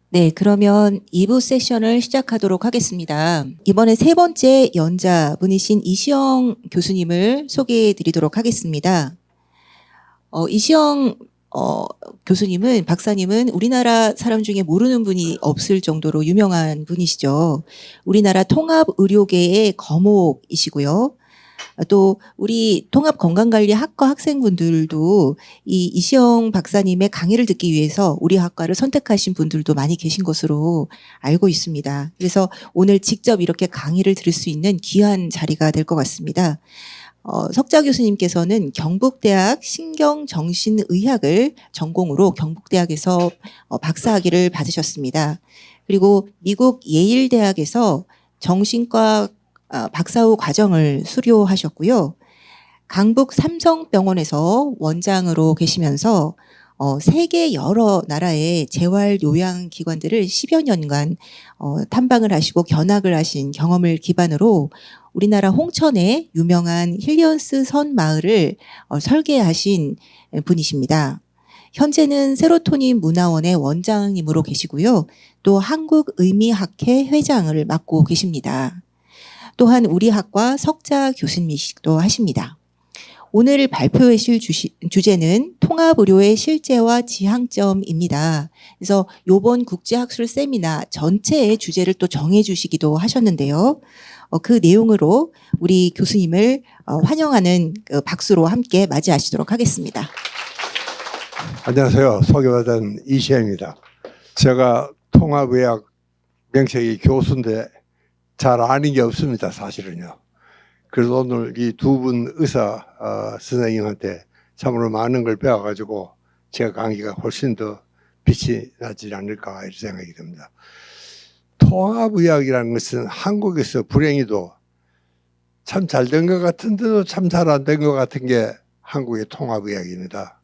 네, 그러면 2부 세션을 시작하도록 하겠습니다. 이번에 세 번째 연자분이신 이시영 교수님을 소개해 드리도록 하겠습니다. 이시영 교수님은, 박사님은 우리나라 사람 중에 모르는 분이 없을 정도로 유명한 분이시죠. 우리나라 통합의료계의 거목이시고요. 또 우리 통합건강관리학과 학생분들도 이 이시영 박사님의 강의를 듣기 위해서 우리 학과를 선택하신 분들도 많이 계신 것으로 알고 있습니다. 그래서 오늘 직접 이렇게 강의를 들을 수 있는 귀한 자리가 될 것 같습니다. 석자 교수님께서는 경북대학 신경정신의학을 전공으로 경북대학에서 박사학위를 받으셨습니다. 그리고 미국 예일대학에서 정신과 박사후 과정을 수료하셨고요. 강북 삼성병원에서 원장으로 계시면서 세계 여러 나라의 재활요양기관들을 10여 년간 탐방을 하시고 견학을 하신 경험을 기반으로 우리나라 홍천의 유명한 힐리언스 선 마을을 설계하신 분이십니다. 현재는 세로토닌 문화원의 원장님으로 계시고요. 또 한국의미학회 회장을 맡고 계십니다. 또한 우리 학과 석자 교수님이시기도 하십니다. 오늘 발표해 주실 주제는 통합의료의 실제와 지향점입니다. 그래서 이번 국제학술 세미나 전체의 주제를 또 정해 주시기도 하셨는데요. 그 내용으로 우리 교수님을 환영하는 박수로 함께 맞이하시도록 하겠습니다. 안녕하세요. 소개받은 이시영입니다. 제가 통합의학 명색이 교수인데 잘 아는 게 없습니다, 사실은요. 그래서 오늘 이 두 분 의사 선생님한테 참으로 많은 걸 배워가지고 제가 강의가 훨씬 더 빛이 나지 않을까 이런 생각이 듭니다. 통합의학이라는 것은 한국에서 불행히도 참 잘 된 것 같은데도 참 잘 안 된 것 같은 게 한국의 통합의학입니다.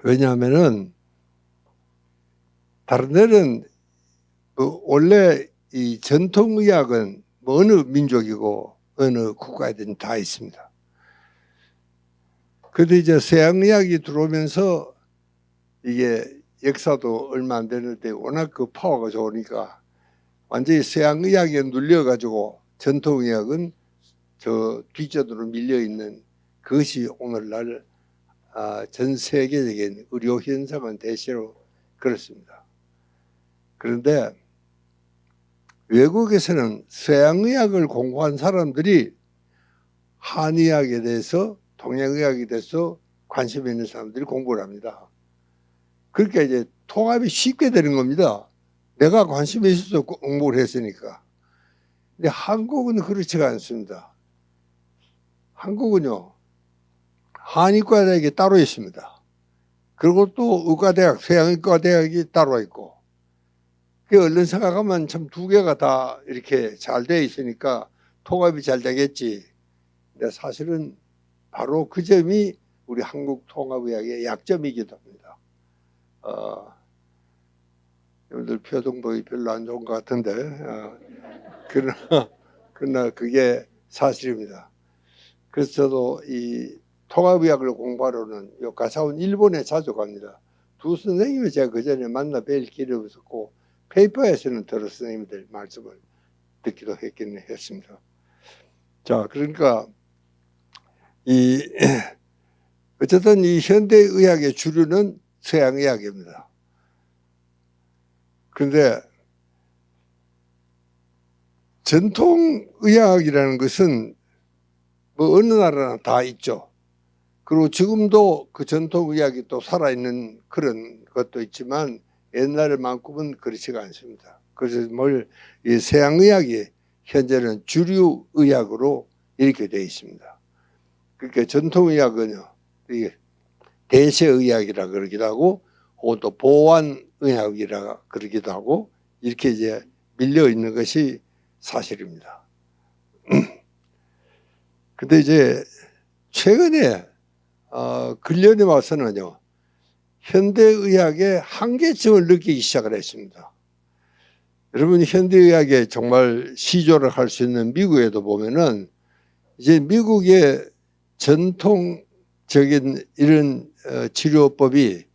왜냐하면은 다른 데는 원래 이 전통의학은 어느 민족이고 어느 국가에든 다 있습니다. 그런데 이제 서양의학이 들어오면서 이게 역사도 얼마 안 되는데 워낙 그 파워가 좋으니까 완전히 서양의학에 눌려가지고 전통의학은 저 뒷전으로 밀려있는 그것이 오늘날 전 세계적인 의료 현상은 대체로 그렇습니다. 그런데 외국에서는 서양의학을 공부한 사람들이 한의학에 대해서 동양의학에 대해서 관심 있는 사람들이 공부를 합니다. 그러니까 이제 통합이 쉽게 되는 겁니다. 내가 관심이 있어서 공부를 했으니까. 근데 한국은 그렇지가 않습니다. 한국은요, 한의과대학이 따로 있습니다. 그리고 또 의과대학, 서양의과대학이 따로 있고, 그 얼른 생각하면 참 두 개가 다 이렇게 잘 돼 있으니까 통합이 잘 되겠지. 근데 사실은 바로 그 점이 우리 한국 통합의학의 약점이기도 합니다. 여러분들 표정도 별로 안 좋은 것 같은데, 그러나 그게 사실입니다. 그래서 저도 이 통합의학을 공부하러는 요 가사온 일본에 자주 갑니다. 두 선생님을 제가 그 전에 만나 뵐 길이 없었고 페이퍼에서는 들어 선생님들 말씀을 듣기도 했긴 했습니다. 자, 그러니까 어쨌든 이 현대의학의 주류는 서양의학입니다. 그런데 전통의학이라는 것은 뭐 어느 나라나 다 있죠. 그리고 지금도 그 전통의학이 또 살아있는 그런 것도 있지만 옛날만큼은 그렇지가 않습니다. 그래서 이 서양의학이 현재는 주류의학으로 이렇게 되어 있습니다. 그러니까 전통의학은요, 대세의학이라 그러기도 하고, 혹은 또 보완의학이라 그러기도 하고, 이렇게 이제 밀려 있는 것이 사실입니다. 근데 이제 최근에 근련에 와서는요, 현대의학의 한계점을 느끼기 시작을 했습니다. 여러분, 현대의학에 정말 시조를 할 수 있는 미국에도 보면은 이제 미국의 전통적인 이런 치료법이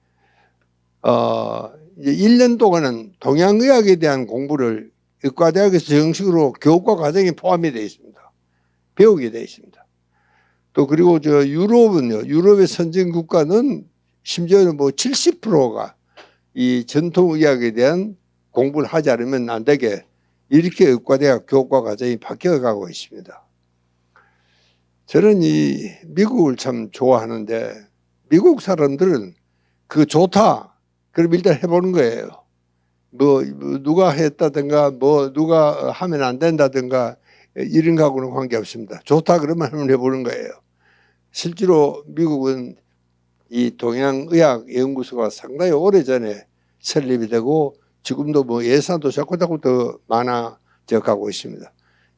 이제 1년 동안은 동양의학에 대한 공부를 의과대학에서 정식으로 교과 과정에 포함이 되어 있습니다. 배우게 되어 있습니다. 또 그리고 저 유럽은요, 유럽의 선진 국가는 심지어는 뭐 70%가 이 전통의학에 대한 공부를 하지 않으면 안 되게 이렇게 의과대학 교과 과정이 바뀌어가고 있습니다. 저는 이 미국을 참 좋아하는데 미국 사람들은 그거 좋다. 그럼 일단 해보는 거예요. 뭐 누가 했다든가 뭐 누가 하면 안 된다든가 이런 거하고는 관계없습니다. 좋다 그러면 한번 해보는 거예요. 실제로 미국은 이 동양의학 연구소가 상당히 오래전에 설립이 되고 지금도 뭐 예산도 자꾸 더 많아져 가고 있습니다.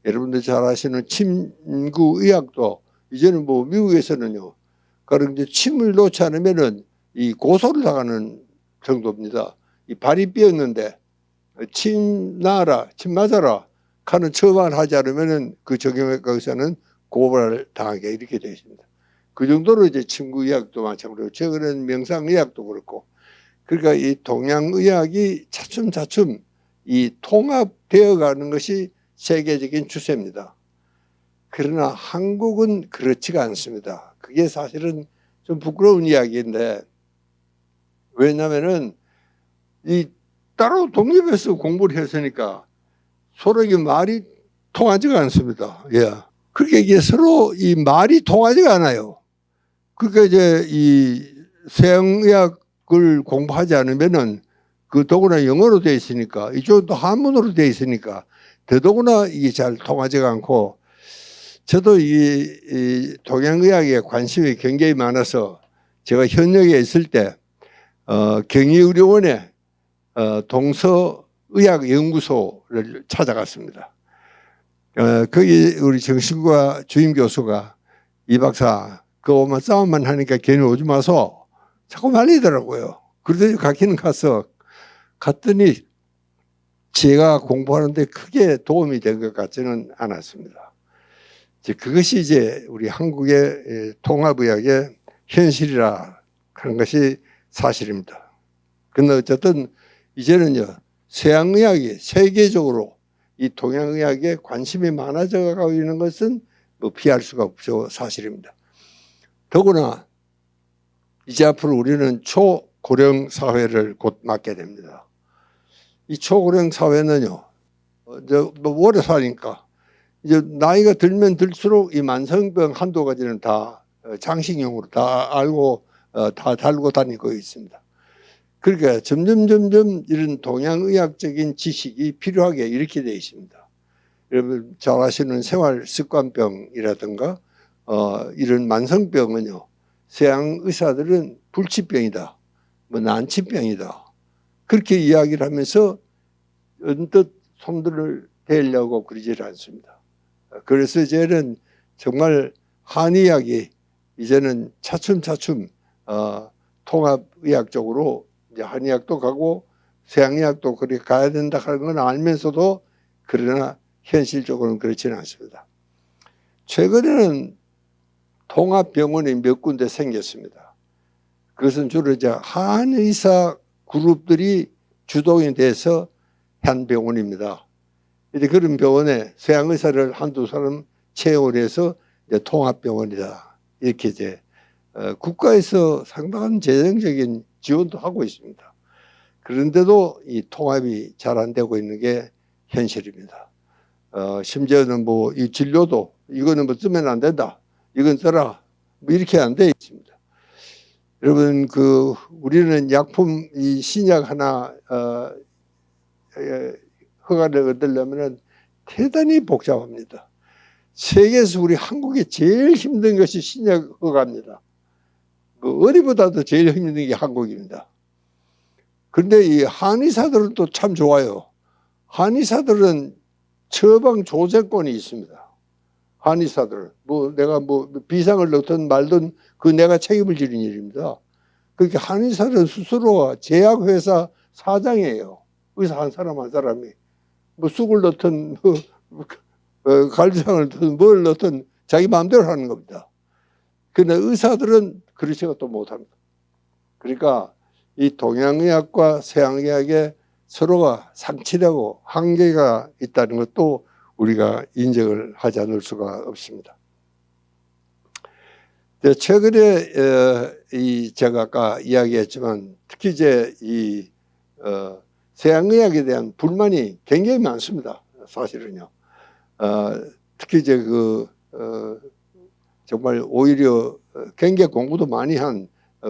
여러분들 잘 아시는 침구의학도 이제는 뭐 미국에서는요. 그런 이제 침을 놓지 않으면은 이 고소를 당하는 정도입니다. 이 발이 삐었는데 침 놔라, 침 맞아라 하는 처방을 하지 않으면은 그 정형외과에서는 고발을 당하게 이렇게 되어 있습니다. 그 정도로 이제 침구의학도 마찬가지로 최근에는 명상의학도 그렇고 그러니까 이 동양의학이 차츰차츰 이 통합되어 가는 것이 세계적인 추세입니다. 그러나 한국은 그렇지가 않습니다. 그게 사실은 좀 부끄러운 이야기인데 왜냐하면은 이 따로 독립해서 공부를 했으니까 서로 이게 말이 통하지가 않습니다. 예. 그렇게 이게 서로 이 말이 통하지가 않아요. 그러니까 이제 이 서양의학을 공부하지 않으면은 그 더구나 영어로 되어 있으니까 이쪽도 한문으로 되어 있으니까 더더구나 이게 잘 통하지가 않고 저도 이 동양의학에 관심이 굉장히 많아서 제가 현역에 있을 때 경희의료원에 동서의학연구소를 찾아갔습니다. 거기 우리 정신과 주임 교수가 이 박사 그거만 싸움만 하니까 괜히 오지 마서 자꾸 말리더라고요. 그러더니 가기는 갔더니 제가 공부하는데 크게 도움이 된 것 같지는 않았습니다. 그것이 이제 우리 한국의 통합의학의 현실이라 하는 것이 사실입니다. 그런데 어쨌든 이제는요, 서양의학이 세계적으로 이 동양의학에 관심이 많아져 가고 있는 것은 뭐 피할 수가 없죠. 사실입니다. 더구나 이제 앞으로 우리는 초고령 사회를 곧 맞게 됩니다. 이 초고령 사회는요, 뭐 오래 사니까 이제 나이가 들면 들수록 이 만성병 한두 가지는 다 장식용으로 다 알고 다 달고 다니고 있습니다. 그러니까 점점 이런 동양의학적인 지식이 필요하게 이렇게 되어 있습니다. 여러분 잘 아시는 생활습관병이라든가 이런 만성병은요, 서양 의사들은 불치병이다, 뭐 난치병이다 그렇게 이야기를 하면서 언뜻 손들을 대려고 그러지 않습니다. 그래서 이제는 정말 한의학이 이제는 차츰 통합의학 쪽으로 이제 한의학도 가고 서양의학도 그렇게 가야 된다 하는 건 알면서도 그러나 현실적으로는 그렇지는 않습니다. 최근에는 통합병원이 몇 군데 생겼습니다. 그것은 주로 이제 한의사 그룹들이 주동이 돼서 한 병원입니다. 이제 그런 병원에 서양 의사를 한두 사람 채용을 해서 이제 통합병원이다. 이렇게 이제 국가에서 상당한 재정적인 지원도 하고 있습니다. 그런데도 이 통합이 잘 안 되고 있는 게 현실입니다. 심지어는 뭐 이 진료도 이거는 뭐 쓰면 안 된다. 이건 써라. 뭐 이렇게 안 돼 있습니다. 여러분 우리는 약품 이 신약 하나 허가를 얻으려면 대단히 복잡합니다. 세계에서 우리 한국이 제일 힘든 것이 신약 허가입니다. 어디보다도 제일 힘든 게 한국입니다. 그런데 이 한의사들은 또 참 좋아요. 한의사들은 처방 조제권이 있습니다. 한의사들은 내가 비상을 넣든 말든 그 내가 책임을 지는 일입니다. 그러니까 한의사들은 스스로가 제약회사 사장이에요. 의사 한 사람이 쑥을 넣든 갈비상을 넣든 뭘 넣든 자기 마음대로 하는 겁니다. 그런데 의사들은 그렇지가 또 못합니다. 그러니까 이 동양의학과 서양의학에 서로가 상치되고 한계가 있다는 것도 우리가 인정을 하지 않을 수가 없습니다. 최근에 제가 아까 이야기했지만 특히 이제 이 서양의학에 대한 불만이 굉장히 많습니다. 사실은요. 특히 이제 정말 오히려 굉장히 공부도 많이 한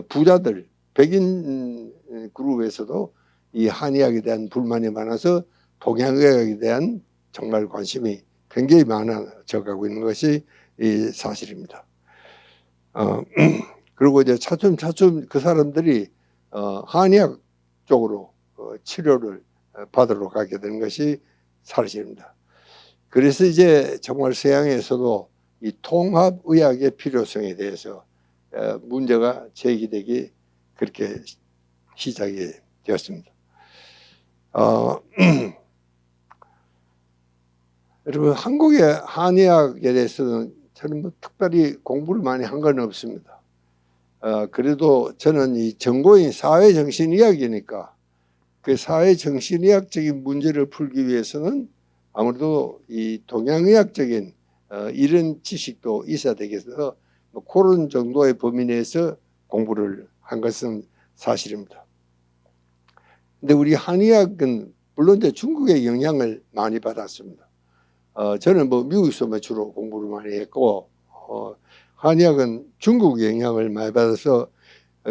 부자들, 백인 그룹에서도 이 한의학에 대한 불만이 많아서 동양의학에 대한 정말 관심이 굉장히 많아져가고 있는 것이 이 사실입니다. 그리고 이제 차츰 그 사람들이 한의학 쪽으로 치료를 받으러 가게 되는 것이 사실입니다. 그래서 이제 정말 서양에서도 이 통합의학의 필요성에 대해서 문제가 제기되기 그렇게 시작이 되었습니다. 여러분, 한국의 한의학에 대해서는 저는 뭐 특별히 공부를 많이 한 건 없습니다. 그래도 저는 이 전공이 사회정신의학이니까 그 사회정신의학적인 문제를 풀기 위해서는 아무래도 이 동양의학적인 이런 지식도 있어야 되겠어서 뭐 그런 정도의 범위 내에서 공부를 한 것은 사실입니다. 근데 우리 한의학은 물론 이제 중국의 영향을 많이 받았습니다. 저는 뭐 미국에서만 주로 공부를 많이 했고 한의학은 중국의 영향을 많이 받아서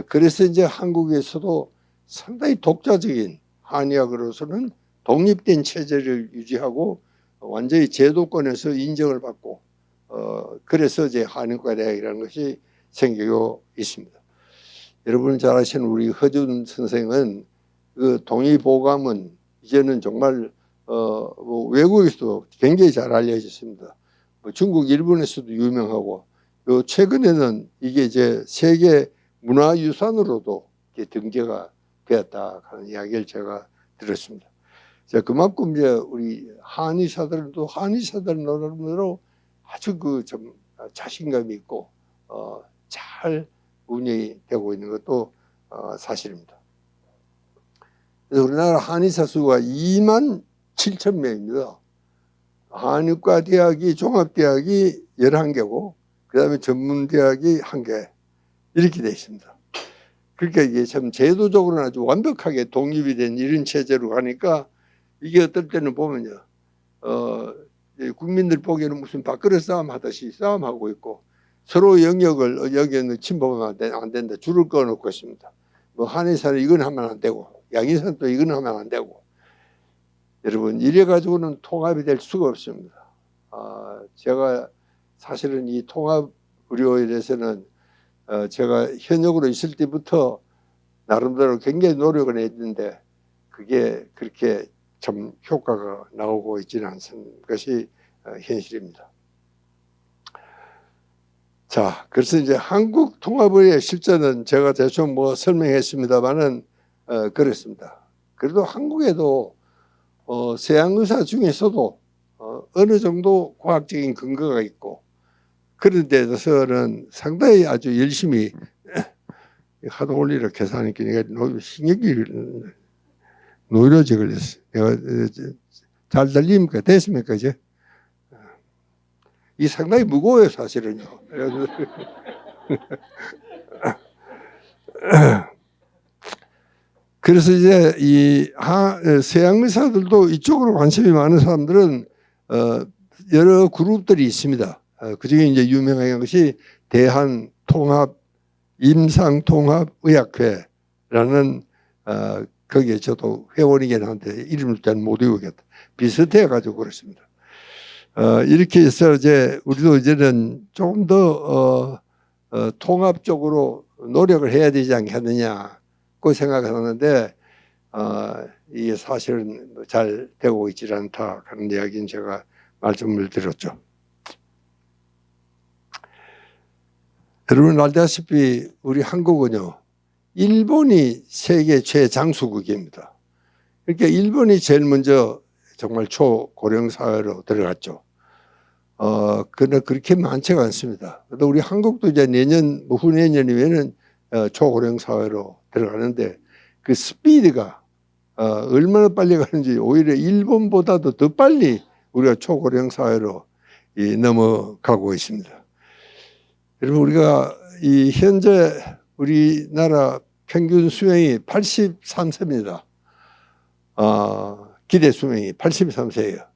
그래서 이제 한국에서도 상당히 독자적인 한의학으로서는 독립된 체제를 유지하고 완전히 제도권에서 인정을 받고 그래서 이제 한의과대학이라는 것이 생기고 있습니다. 여러분 잘 아시는 우리 허준 선생은 그 동의보감은 이제는 정말 뭐 외국에서도 굉장히 잘 알려졌습니다. 뭐 중국, 일본에서도 유명하고 최근에는 이게 이제 세계 문화유산으로도 등재가 되었다 하는 이야기를 제가 들었습니다. 그만큼 이제 우리 한의사들도 한의사들 나름대로 아주 좀 자신감이 있고 잘 운영이 되고 있는 것도 사실입니다. 그래서 우리나라 한의사 수가 27,000명입니다. 한의과 대학이 종합대학이 11개고 그 다음에 전문대학이 1개 이렇게 되어 있습니다. 그러니까 이게 참 제도적으로는 아주 완벽하게 독립이 된 이런 체제로 가니까 이게 어떨 때는 보면요, 국민들 보기에는 무슨 밥그릇 싸움 하듯이 싸움하고 있고 서로 영역을 여기에는 침범하면 안 된다. 줄을 꺼놓고 있습니다. 뭐 한의사는 이건 하면 안 되고 양의사는 또 이건 하면 안 되고 여러분 이래 가지고는 통합이 될 수가 없습니다. 제가 사실은 이 통합 의료에 대해서는 제가 현역으로 있을 때부터 나름대로 굉장히 노력을 했는데 그게 그렇게 좀 효과가 나오고 있지는 않은 것이 현실입니다. 자, 그래서 이제 한국 통합의 실전은 제가 대충 뭐 설명했습니다만은 그렇습니다. 그래도 한국에도 서양 의사 중에서도 어느 정도 과학적인 근거가 있고 그런 데 대해서는 상당히 아주 열심히 하도 올리려 계산하니까 내가 신경이 노이로제 걸렸어. 내가 잘 들립니까? 됐습니까? 이제? 이 상당히 무거워요, 사실은요. 그래서 이제 이 서양 의사들도 이쪽으로 관심이 많은 사람들은 여러 그룹들이 있습니다. 그중에 이제 유명한 것이 대한통합 임상통합의학회라는 거기에 저도 회원이긴 한데 이름을 잘 못 외우겠다. 비슷해 가지고 그렇습니다. 이렇게 해서 이제 우리도 이제는 조금 더 통합적으로 노력을 해야 되지 않겠느냐 그 생각하는데 이게 사실은 잘 되고 있지 않다 하는 이야기는 제가 말씀을 드렸죠. 여러분 알다시피 우리 한국은요 일본이 세계 최장수국입니다. 그러니까 일본이 제일 먼저 정말 초고령 사회로 들어갔죠. 그러나 그렇게 많지가 않습니다. 그래도 우리 한국도 이제 내년, 뭐 후내년이면은 초고령 사회로 들어가는데 그 스피드가 얼마나 빨리 가는지 오히려 일본보다도 더 빨리 우리가 초고령 사회로 넘어가고 있습니다. 여러분, 우리가 이 현재 우리나라 평균 수명이 83세입니다. 기대 수명이 83세예요.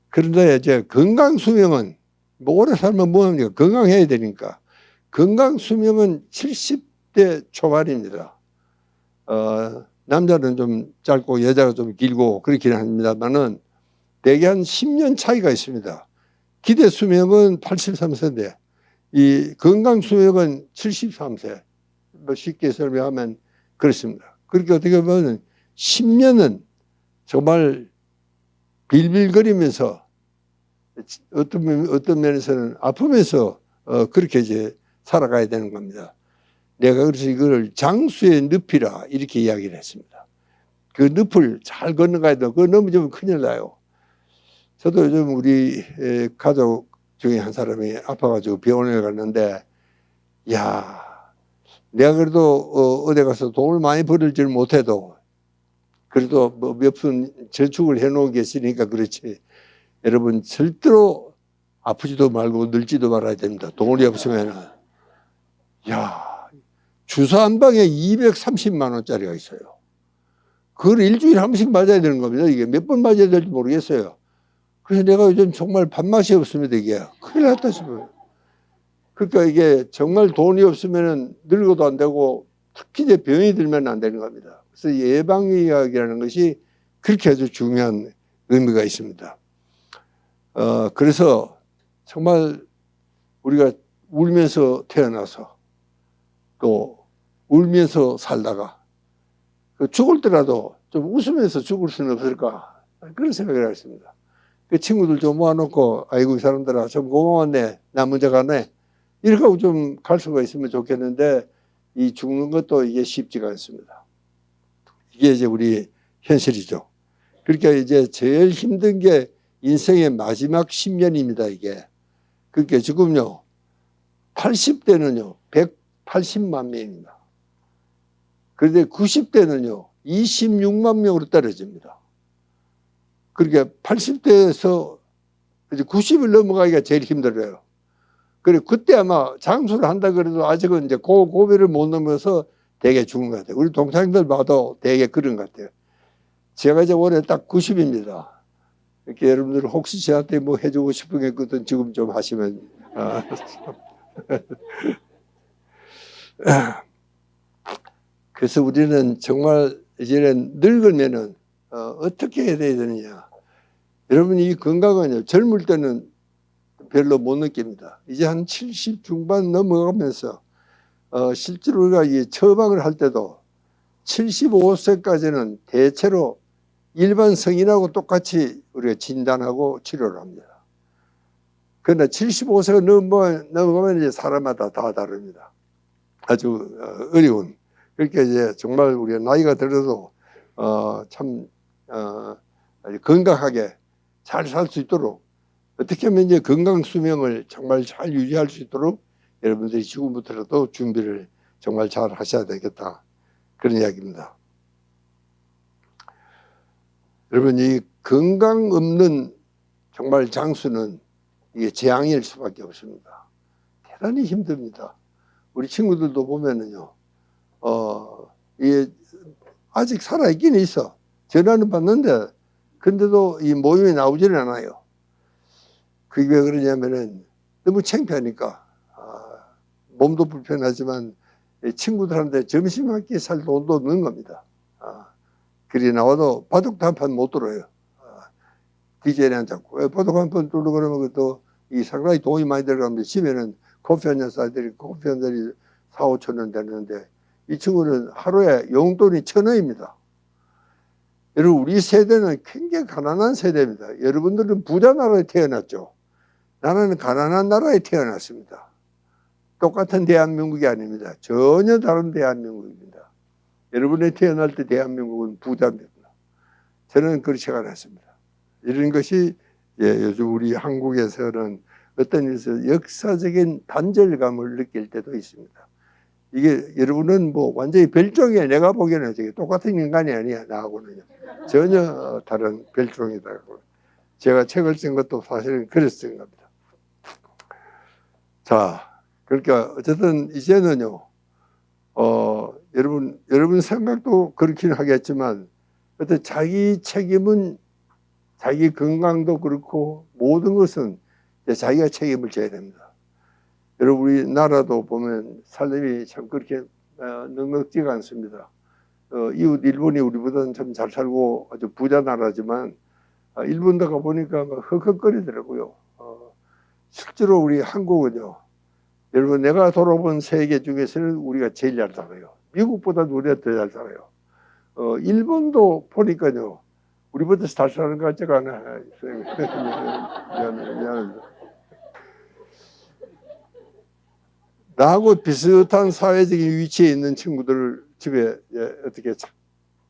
그런데 이제 건강 수명은 뭐 오래 살면 뭐합니까? 건강해야 되니까. 건강 수명은 70대 초반입니다. 남자는 좀 짧고 여자가 좀 길고 그렇긴 합니다만은 대개 한 10년 차이가 있습니다. 기대 수명은 83세인데 이 건강 수명은 73세. 뭐 쉽게 설명하면 그렇습니다. 그렇게 어떻게 보면 10년은 정말 빌빌거리면서 어떤 면에서는 아프면서 그렇게 이제 살아가야 되는 겁니다. 내가 그래서 이걸 장수의 늪이라 이렇게 이야기를 했습니다. 그 늪을 잘 건너가야 돼요. 그거 넘어지면 큰일 나요. 저도 요즘 우리 가족 중에 한 사람이 아파가지고 병원에 갔는데, 야, 내가 그래도 어디 가서 돈을 많이 벌을지 못해도 그래도 뭐 몇 푼 저축을 해놓은 게 있으니까 그렇지. 여러분 절대로 아프지도 말고 늙지도 말아야 됩니다. 돈이 없으면은. 야, 주사 한 방에 230만 원짜리가 있어요. 그걸 일주일에 한 번씩 맞아야 되는 겁니다. 이게 몇 번 맞아야 될지 모르겠어요. 그래서 내가 요즘 정말 밥맛이 없습니다. 이게 큰일 났다 싶어요. 그러니까 이게 정말 돈이 없으면은 늙어도 안 되고 특히 이제 병이 들면 안 되는 겁니다. 그래서 예방의학이라는 것이 그렇게 아주 중요한 의미가 있습니다. 그래서 정말 우리가 울면서 태어나서 또 울면서 살다가 죽을 때라도 좀 웃으면서 죽을 수는 없을까, 그런 생각을 했습니다. 그 친구들 좀 모아놓고 아이고 이 사람들아 좀 고마웠네, 나 먼저 가네, 이렇게 하고 좀 갈 수가 있으면 좋겠는데 이 죽는 것도 이게 쉽지가 않습니다. 이게 이제 우리 현실이죠. 그러니까 이제 제일 힘든 게 인생의 마지막 10년입니다. 이게. 그러니까 지금요 80대는요 180만 명입니다. 그런데 90대는요 26만 명으로 떨어집니다. 그러니까 80대에서 이제 90을 넘어가기가 제일 힘들어요. 그래 그때 아마 장수를 한다 그래도 아직은 이제 고비를 못 넘어서 대개 죽은 것 같아요. 우리 동창들 봐도 대개 그런 것 같아요. 제가 이제 올해 딱 90입니다. 이렇게 여러분들 혹시 저한테 뭐 해주고 싶은 게 있거든 지금 좀 하시면. 그래서 우리는 정말 이제는 늙으면은 어떻게 해야 되느냐. 여러분 이 건강은요 젊을 때는 별로 못 느낍니다. 이제 한 70 중반 넘어가면서 실제로 우리가 이 처방을 할 때도 75세까지는 대체로 일반 성인하고 똑같이 우리가 진단하고 치료를 합니다. 그러나 75세가 넘어가면 이제 사람마다 다 다릅니다. 아주 어려운. 그러니까 이제 정말 우리가 나이가 들어도 참 건강하게 잘 살 수 있도록 어떻게 하면 이제 건강 수명을 정말 잘 유지할 수 있도록 여러분들이 지금부터라도 준비를 정말 잘 하셔야 되겠다, 그런 이야기입니다. 여러분 이 건강 없는 정말 장수는 이게 재앙일 수밖에 없습니다. 대단히 힘듭니다. 우리 친구들도 보면은요, 이게 아직 살아있긴 있어. 전화는 받는데, 근데도 이 모임에 나오지는 않아요. 그게 왜 그러냐면은 너무 창피하니까. 몸도 불편하지만 친구들한테 점심 한 끼 살 돈도 없는 겁니다. 그리 나와도 바둑도 한 판 못 들어요. DJ는 안 잡고. 바둑 한 판 들고 그러면 또 이 상당히 돈이 많이 들어가면 집에는 커피 한잔 사들이 커피 한 잔이 4, 5천 원 되는데 이 친구는 하루에 용돈이 1,000원입니다. 여러분 우리 세대는 굉장히 가난한 세대입니다. 여러분들은 부자 나라에 태어났죠. 나는 가난한 나라에 태어났습니다. 똑같은 대한민국이 아닙니다. 전혀 다른 대한민국입니다. 여러분이 태어날 때 대한민국은 부자입니다. 저는 그렇지 않았습니다. 이런 것이 요즘 우리 한국에서는 어떤 일에서 역사적인 단절감을 느낄 때도 있습니다. 이게 여러분은 뭐 완전히 별종이에요. 내가 보기에는 저게 똑같은 인간이 아니야. 나하고는요. 전혀 다른 별종이다. 제가 책을 쓴 것도 사실은 그래서 쓴 겁니다. 자, 그러니까 어쨌든 이제는요. 여러분 생각도 그렇긴 하겠지만 어떤 자기 책임은 자기 건강도 그렇고 모든 것은 자기가 책임을 져야 됩니다. 여러분 우리나라도 보면 살림이 참 그렇게 넉넉지가 않습니다. 이웃 일본이 우리보다는 참 잘 살고 아주 부자 나라지만 일본 가 보니까 헉헉거리더라고요. 실제로 우리 한국은요. 여러분 내가 돌아본 세계 중에서는 우리가 제일 잘 살아요. 미국보다도 우리가 더 잘 살아요. 일본도 보니까요. 우리보다 잘 사는 것 같지가 않아요. 미안합니다. 나하고 비슷한 사회적인 위치에 있는 친구들 집에 어떻게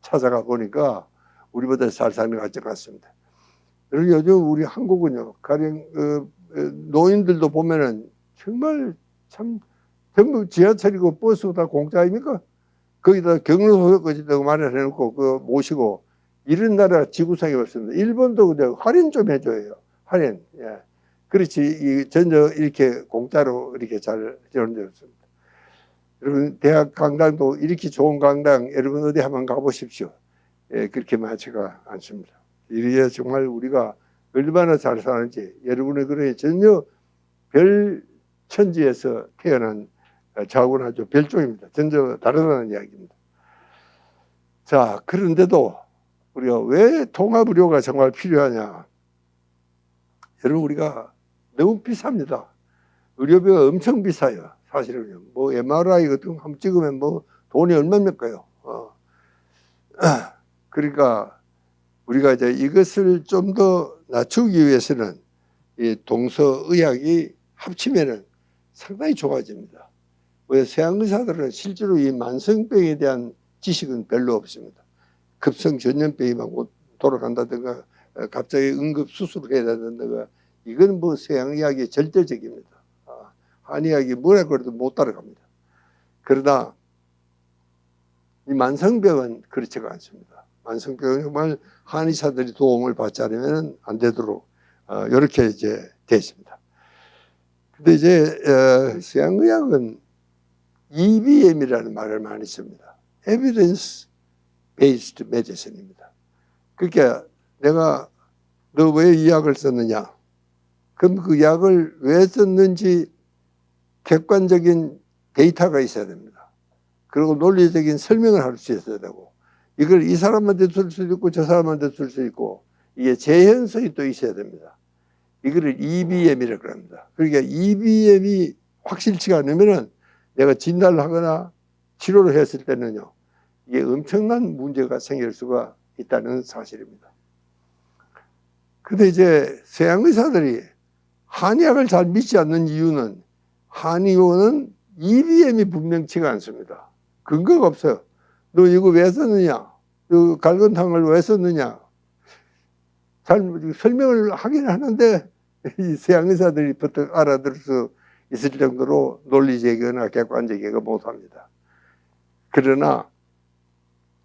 찾아가 보니까 우리보다 잘 사는 것 같지 않습니다. 그리고 요즘 우리 한국은요, 가령 노인들도 보면은 정말 참 전부 지하철이고 버스고 다 공짜 아닙니까? 거기다 경로소까지 마련해놓고 그 모시고 이런 나라 지구상에 없습니다. 일본도 그냥 할인 좀 해줘요. 할인. 예. 그렇지 전혀 이렇게 공짜로 이렇게 잘 지어놓은 적 없습니다. 여러분 대학 강당도 이렇게 좋은 강당 여러분 어디 한번 가보십시오. 예, 그렇게 많지가 않습니다. 이래 정말 우리가 얼마나 잘 사는지 여러분의 그런 전혀 별 천지에서 태어난 자고는 아주 별종입니다. 전혀 다르다는 이야기입니다. 자, 그런데도 우리가 왜 통합의료가 정말 필요하냐? 여러분 우리가 너무 비쌉니다. 의료비가 엄청 비싸요. 사실은요. 뭐 MRI 같은 거 한번 찍으면 뭐 돈이 얼마입니까요? 그러니까 우리가 이제 이것을 좀 더 낮추기 위해서는 이 동서의학이 합치면은 상당히 좋아집니다. 왜 서양 의사들은 실제로 이 만성병에 대한 지식은 별로 없습니다. 급성 전염병이 막 돌아간다든가 갑자기 응급 수술을 해야 된다든가 이건 뭐 서양 의학이 절대적입니다. 한의학이 뭐라 그래도 못 따라갑니다. 그러나 이 만성병은 그렇지가 않습니다. 만성병은 정말 한의사들이 도움을 받지 않으면 안 되도록 이렇게 이제 되어 있습니다. 근데 이제 서양 의학은 EBM이라는 말을 많이 씁니다. Evidence Based Medicine입니다. 그러니까 내가 너 왜 이 약을 썼느냐? 그럼 그 약을 왜 썼는지 객관적인 데이터가 있어야 됩니다. 그리고 논리적인 설명을 할 수 있어야 되고 이걸 이 사람한테 쓸 수 있고 저 사람한테 쓸 수 있고 이게 재현성이 또 있어야 됩니다. 이거를 EBM이라고 합니다. 그러니까 EBM이 확실치가 않으면은 내가 진단을 하거나 치료를 했을 때는요 이게 엄청난 문제가 생길 수가 있다는 사실입니다. 근데 이제 서양 의사들이 한의학을 잘 믿지 않는 이유는 한의원은 EBM이 분명치가 않습니다. 근거가 없어요. 너 이거 왜 썼느냐? 너 갈건탕을 왜 썼느냐? 잘 설명을 하긴 하는데 이 서양 의사들이 보통 알아들을 수 있을 정도로 논리적이거나 객관적이거나 못합니다. 그러나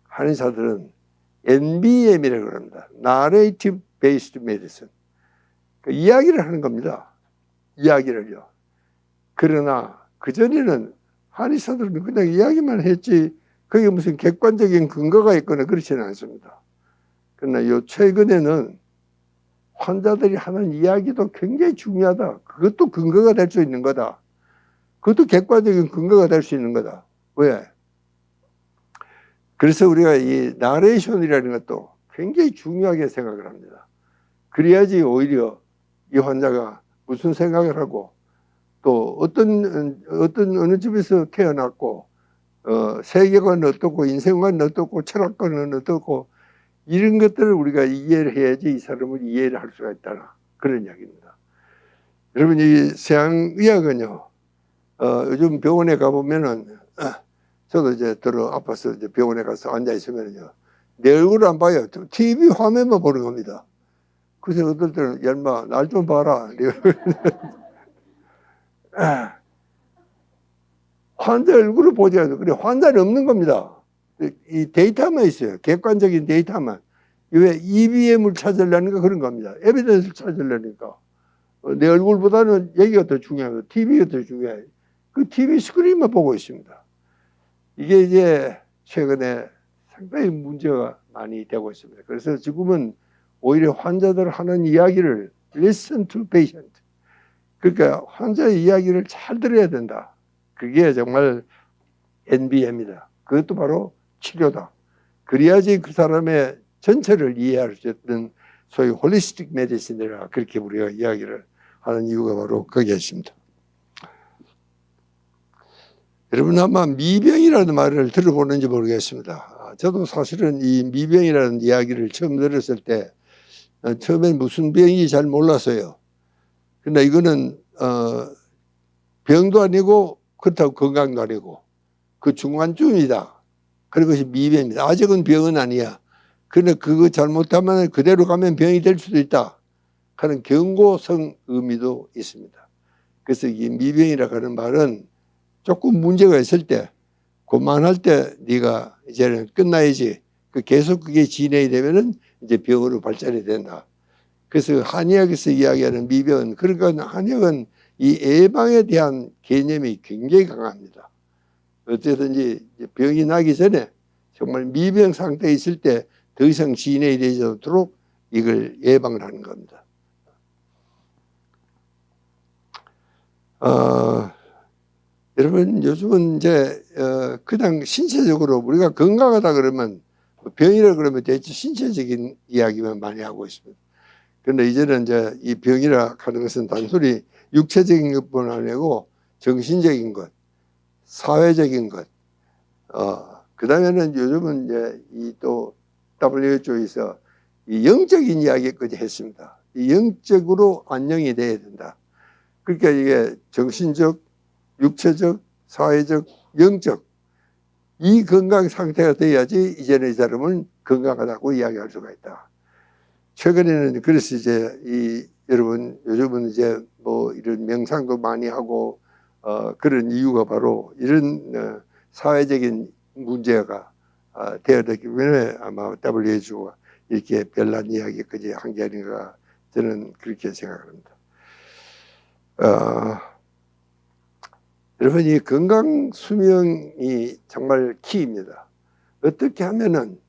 한의사들은 NBM이라고 합니다. Narrative Based Medicine. 그러니까 이야기를 하는 겁니다. 이야기를요. 그러나 그전에는 한의사들은 그냥 이야기만 했지 그게 무슨 객관적인 근거가 있거나 그렇지는 않습니다. 그러나 요 최근에는 환자들이 하는 이야기도 굉장히 중요하다. 그것도 근거가 될 수 있는 거다. 그것도 객관적인 근거가 될 수 있는 거다. 왜? 그래서 우리가 이 나레이션이라는 것도 굉장히 중요하게 생각을 합니다. 그래야지 오히려 이 환자가 무슨 생각을 하고 또 어떤 어느 집에서 태어났고 세계관은 어떻고 인생관은 어떻고 철학관은 어떻고 이런 것들을 우리가 이해를 해야지 이 사람을 이해를 할 수가 있다. 그런 이야기입니다. 여러분 이 서양 의학은요 요즘 병원에 가보면은 저도 이제 들어 아파서 이제 병원에 가서 앉아 있으면요 내 얼굴을 안 봐요. TV 화면만 보는 겁니다. 그래서 어떨 때는 야 날 좀 봐라. 환자 얼굴을 보지 않아요. 그래, 환자는 없는 겁니다. 이 데이터만 있어요. 객관적인 데이터만. 왜 EBM을 찾으려니까 그런 겁니다. 에비던스를 찾으려니까. 내 얼굴보다는 여기가 더 중요해요. TV가 더 중요해요. 그 TV 스크린만 보고 있습니다. 이게 이제 최근에 상당히 문제가 많이 되고 있습니다. 그래서 지금은 오히려 환자들 하는 이야기를 listen to patient. 그러니까 환자의 이야기를 잘 들어야 된다. 그게 정말 NBM이다. 그것도 바로 치료다. 그래야지 그 사람의 전체를 이해할 수 있는 소위 홀리스틱 메디신이라 그렇게 우리가 이야기를 하는 이유가 바로 거기에 있습니다. 여러분 아마 미병이라는 말을 들어보는지 모르겠습니다. 저도 사실은 이 미병이라는 이야기를 처음 들었을 때 처음엔 무슨 병인지 잘 몰랐어요. 근데 이거는 병도 아니고 그렇다고 건강도 아니고 그 중간쯤이다. 그런 것이 미병입니다. 아직은 병은 아니야. 그런데 그거 잘못하면 그대로 가면 병이 될 수도 있다 하는 경고성 의미도 있습니다. 그래서 이 미병이라고 하는 말은 조금 문제가 있을 때 그만할 때 네가 이제는 끝나야지. 계속 그게 진행이 되면은 이제 병으로 발전이 된다. 그래서 한의학에서 이야기하는 미병은, 그러니까 한의학은 이 예방에 대한 개념이 굉장히 강합니다. 어쨌든지 병이 나기 전에 정말 미병 상태에 있을 때 더 이상 진행이 되지 않도록 이걸 예방을 하는 겁니다. 여러분 요즘은 이제 그냥 신체적으로 우리가 건강하다 그러면 병이라 그러면 대체 신체적인 이야기만 많이 하고 있습니다. 그런데 이제는 이제 이 병이라 하는 것은 단순히 육체적인 것뿐 아니고 정신적인 것, 사회적인 것, 그 다음에는 요즘은 이제 이 또 WHO에서 이 영적인 이야기까지 했습니다. 이 영적으로 안녕이 돼야 된다. 그러니까 이게 정신적, 육체적, 사회적, 영적 이 건강 상태가 돼야지 이제는 이 사람은 건강하다고 이야기할 수가 있다. 최근에는 그래서 이제 여러분 요즘은 이제 뭐 이런 명상도 많이 하고 그런 이유가 바로 이런 사회적인 문제가 되어졌기 때문에 아마 WHO가 이렇게 별난 이야기까지 한 게 아닌가 저는 그렇게 생각합니다. 여러분 이 건강 수명이 정말 키입니다. 어떻게 하면은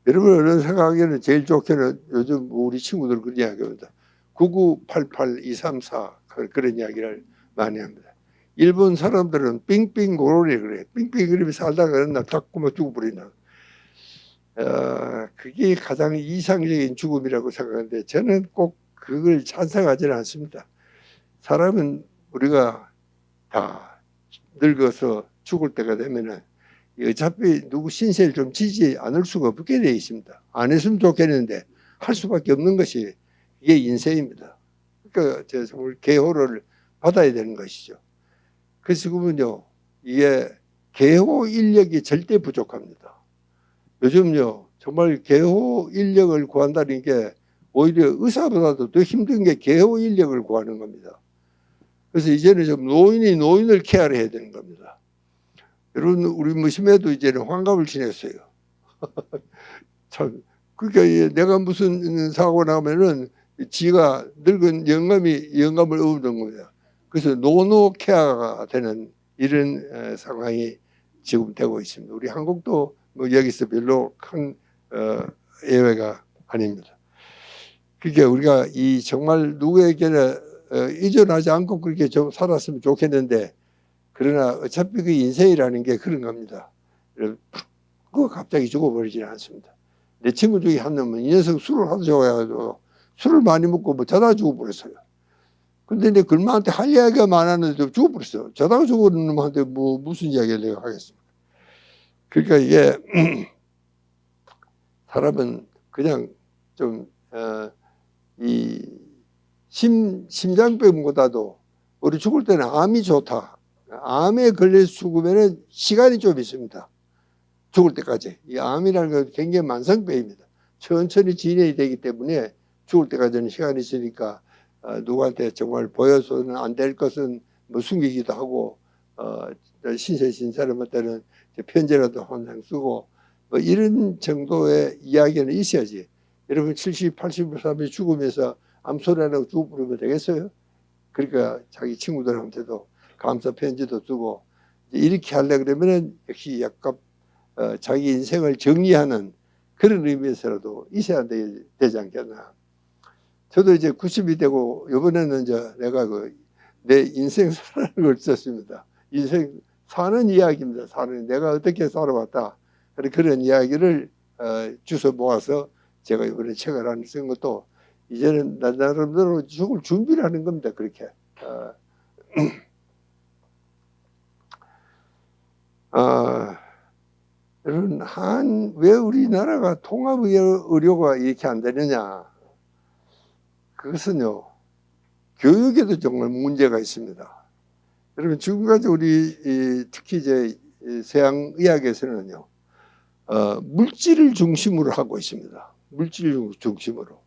여러분 어느 생각하기에는 제일 좋게는 요즘 우리 친구들 그런 이야기합니다. 9988234 그런 이야기를 많이 합니다. 일본 사람들은 삥삥 고로리 그래. 삥삥 그림이 살다가 어느 날 딱 굶어 죽어버린다. 그게 가장 이상적인 죽음이라고 생각하는데 저는 꼭 그걸 찬성하지는 않습니다. 사람은 우리가 다 늙어서 죽을 때가 되면은 어차피 누구 신세를 좀 지지 않을 수가 없게 되어 있습니다. 안 했으면 좋겠는데 할 수밖에 없는 것이 이게 인생입니다. 그러니까 정말 계호를 받아야 되는 것이죠. 그래서 지금은요 이게 계호 인력이 절대 부족합니다. 요즘요 정말 계호 인력을 구한다는 게 오히려 의사보다도 더 힘든 게 계호 인력을 구하는 겁니다. 그래서 이제는 좀 노인을 케어를 해야 되는 겁니다. 여러분 우리 무심해도 이제는 환갑을 지냈어요. 참 그러니까 내가 무슨 사고 나면은 지가 늙은 영감을 얻는 겁니다. 그래서 노노 케어가 되는 이런 상황이 지금 되고 있습니다. 우리 한국도 뭐 여기서 별로 큰 예외가 아닙니다. 그러니까 우리가 이 정말 누구에게나 의존하지 않고 그렇게 좀 살았으면 좋겠는데 그러나 어차피 그 인생이라는 게 그런 겁니다. 그거 갑자기 죽어버리지는 않습니다. 내 친구 중에 한 놈은 이 녀석 술을 하도 좋아해가지고 술을 많이 먹고 뭐 자다가 죽어버렸어요. 근데 내 글마한테 할 이야기가 많았는데 죽어버렸어요. 자다가 죽어버린 놈한테 뭐 무슨 이야기를 내가 하겠습니까? 그러니까 이게 사람은 그냥 좀 이 심장병보다도 우리 죽을 때는 암이 좋다. 암에 걸려 죽으면 시간이 좀 있습니다. 죽을 때까지. 이 암이라는 건 굉장히 만성병입니다. 천천히 진행이 되기 때문에 죽을 때까지는 시간이 있으니까 누구한테 정말 보여서는 안 될 것은 뭐 숨기기도 하고 신세신 사람한테는 편지라도 항상 쓰고 뭐 이런 정도의 이야기는 있어야지. 여러분 70, 80살 죽으면서 암소리 하나 쭉 부르면 되겠어요? 그러니까 자기 친구들한테도 감사 편지도 쓰고 이렇게 하려고 그러면은 역시 약간 자기 인생을 정리하는 그런 의미에서라도 있어야 되지 않겠나. 저도 이제 90이 되고 이번에는 이제 내가 내 인생 사라는 걸 썼습니다. 인생 사는 이야기입니다. 사는 내가 어떻게 살아왔다. 그런 이야기를 주워 모아서 제가 이번에 책을 하나 쓴 것도 이제는 나 나름대로 죽을 준비를 하는 겁니다. 그렇게. 여러분, 왜 우리나라가 통합의료가 이렇게 안 되느냐. 그것은요, 교육에도 정말 문제가 있습니다. 여러분, 지금까지 우리 특히 이제 서양의학에서는요, 물질을 중심으로 하고 있습니다. 물질 중심으로.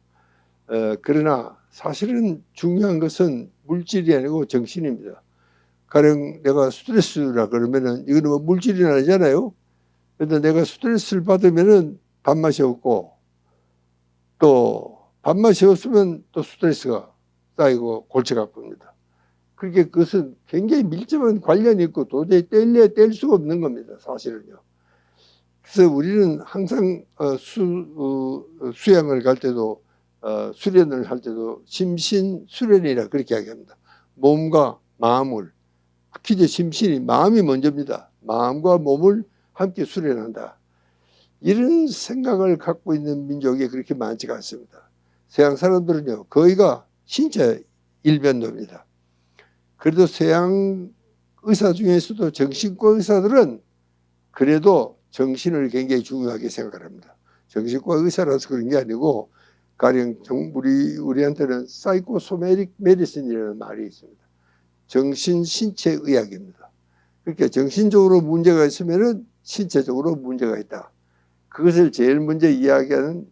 그러나 사실은 중요한 것은 물질이 아니고 정신입니다. 가령 내가 스트레스라 그러면은 이거는 뭐 물질이 아니잖아요. 그런데 내가 스트레스를 받으면은 밥맛이 없고 또 밥맛이 없으면 또 스트레스가 쌓이고 골치가 아픕니다. 그렇게 그것은 굉장히 밀접한 관련이 있고 도저히 뗄 수가 없는 겁니다. 사실은요. 그래서 우리는 항상 수양을 갈 때도 수련을 할 때도 심신수련이라 그렇게 이야기합니다. 몸과 마음을 특히 이제 심신이 마음이 먼저입니다. 마음과 몸을 함께 수련한다. 이런 생각을 갖고 있는 민족이 그렇게 많지가 않습니다. 서양 사람들은요 거의가 신체 일변도입니다. 그래도 서양 의사 중에서도 정신과 의사들은 그래도 정신을 굉장히 중요하게 생각합니다. 정신과 의사라서 그런 게 아니고 가령 우리한테는 사이코소매틱 메디슨이라는 말이 있습니다. 정신 신체 의학입니다. 그러니까 정신적으로 문제가 있으면은 신체적으로 문제가 있다. 그것을 제일 먼저 이야기하는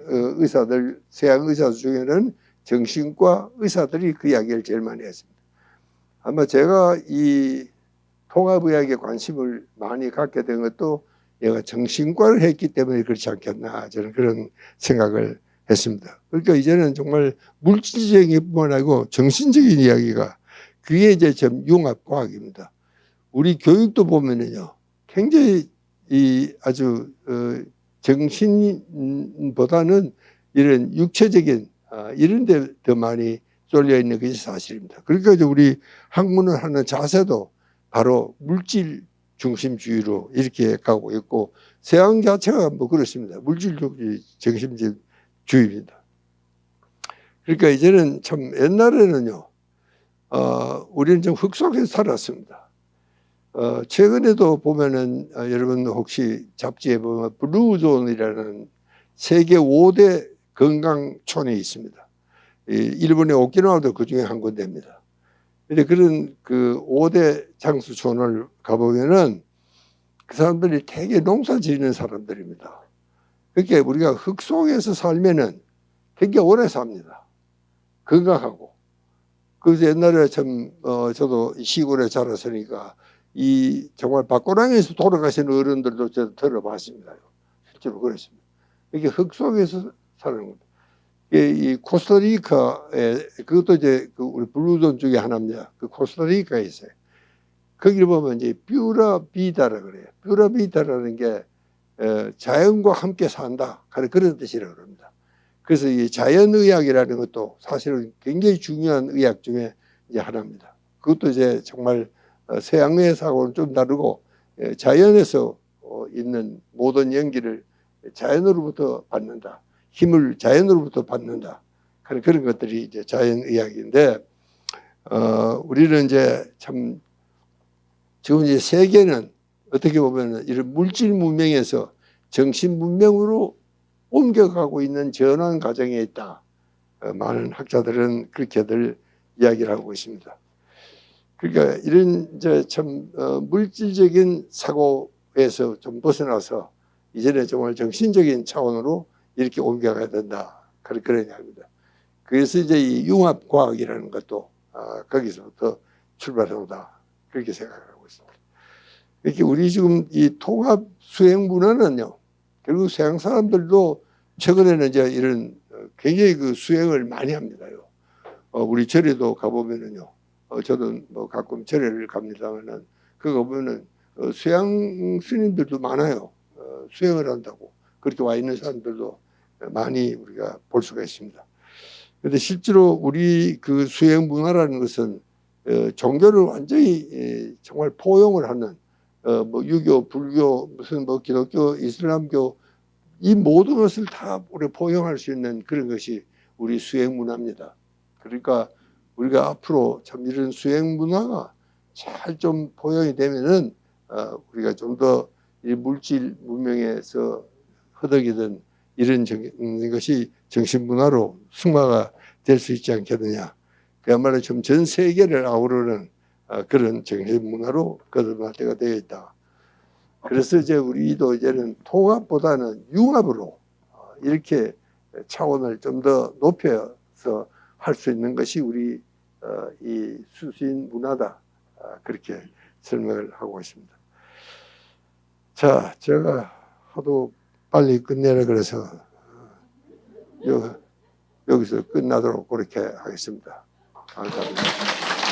의사들, 서양 의사 중에는 정신과 의사들이 그 이야기를 제일 많이 했습니다. 아마 제가 이 통합의학에 관심을 많이 갖게 된 것도 얘가 정신과를 했기 때문에 그렇지 않겠나 저는 그런 생각을 했습니다. 그러니까 이제는 정말 물질적인 뿐만 아니고 정신적인 이야기가 그게 이제 좀 융합과학입니다. 우리 교육도 보면은요 굉장히 아주 정신보다는 이런 육체적인 이런 데 더 많이 쏠려 있는 것이 사실입니다. 그러니까 이제 우리 학문을 하는 자세도 바로 물질 중심주의로 이렇게 가고 있고 서양 자체가 뭐 그렇습니다. 물질주의 정신주의입니다. 그러니까 이제는 참 옛날에는요 우리는 좀 흙속에서 살았습니다. 최근에도 보면은 여러분 혹시 잡지에 보면 블루존이라는 세계 5대 건강촌이 있습니다. 일본의 오키나와도 그 중에 한 군데입니다. 근데 그런 그 5대 장수촌을 가보면은 그 사람들이 되게 농사 지는 사람들입니다. 그러니까 우리가 흙 속에서 살면은 굉장히 오래 삽니다. 건강하고. 그래서 옛날에 참 저도 시골에 자랐으니까 이 정말 밭고랑에서 돌아가시는 어른들도 저도 들어봤습니다. 실제로 그랬습니다. 이게 흙 속에서 사는 겁니다. 이 코스타리카에 그것도 이제 그 우리 블루존 중에 하나입니다. 그 코스타리카에 있어요. 거기를 보면 이제 뷰라비다라 그래요. 뷰라비다라는 게 자연과 함께 산다. 그런 뜻이라고 합니다. 그래서 이 자연의학이라는 것도 사실은 굉장히 중요한 의학 중에 이제 하나입니다. 그것도 이제 정말 서양의학하고는 좀 다르고 자연에서 있는 모든 연기를 자연으로부터 받는다. 힘을 자연으로부터 받는다. 그런 것들이 이제 자연의학인데, 우리는 이제 참, 지금 이제 세계는 어떻게 보면 이런 물질 문명에서 정신 문명으로 옮겨가고 있는 전환 과정에 있다. 많은 학자들은 그렇게들 이야기를 하고 있습니다. 그러니까 이런 이제 참 물질적인 사고에서 좀 벗어나서 이제는 정말 정신적인 차원으로 이렇게 옮겨가야 된다. 그런 이야기입니다. 그래서 이제 이 융합과학이라는 것도 거기서부터 출발한다. 그렇게 생각하고 있습니다. 이렇게 우리 지금 이 통합 수행 문화는요, 결국 서양 사람들도 최근에는 이제 이런 굉장히 그 수행을 많이 합니다요. 우리 절에도 가보면은요, 저도 뭐 가끔 절에를 갑니다만은 그거 보면은 수양 스님들도 많아요. 수행을 한다고 그렇게 와 있는 사람들도 많이 우리가 볼 수가 있습니다. 그런데 실제로 우리 그 수행 문화라는 것은 종교를 완전히 정말 포용을 하는 뭐 유교, 불교, 무슨 뭐 기독교, 이슬람교 이 모든 것을 다 우리 포용할 수 있는 그런 것이 우리 수행 문화입니다. 그러니까 우리가 앞으로 참 이런 수행 문화가 잘 좀 포용이 되면은 우리가 좀 더 이 물질 문명에서 허덕이던 이런 것이 정신 문화로 승화가 될 수 있지 않겠느냐. 그야말로 좀 전 세계를 아우르는 그런 정신 문화로 거듭날 때가 되어 있다. 그래서 이제 우리도 이제는 통합보다는 융합으로 이렇게 차원을 좀 더 높여서 할 수 있는 것이 우리 이 수신 문화다. 그렇게 설명을 하고 있습니다. 자, 제가 하도 빨리 끝내라 그래서 여기서 끝나도록 그렇게 하겠습니다. 감사합니다.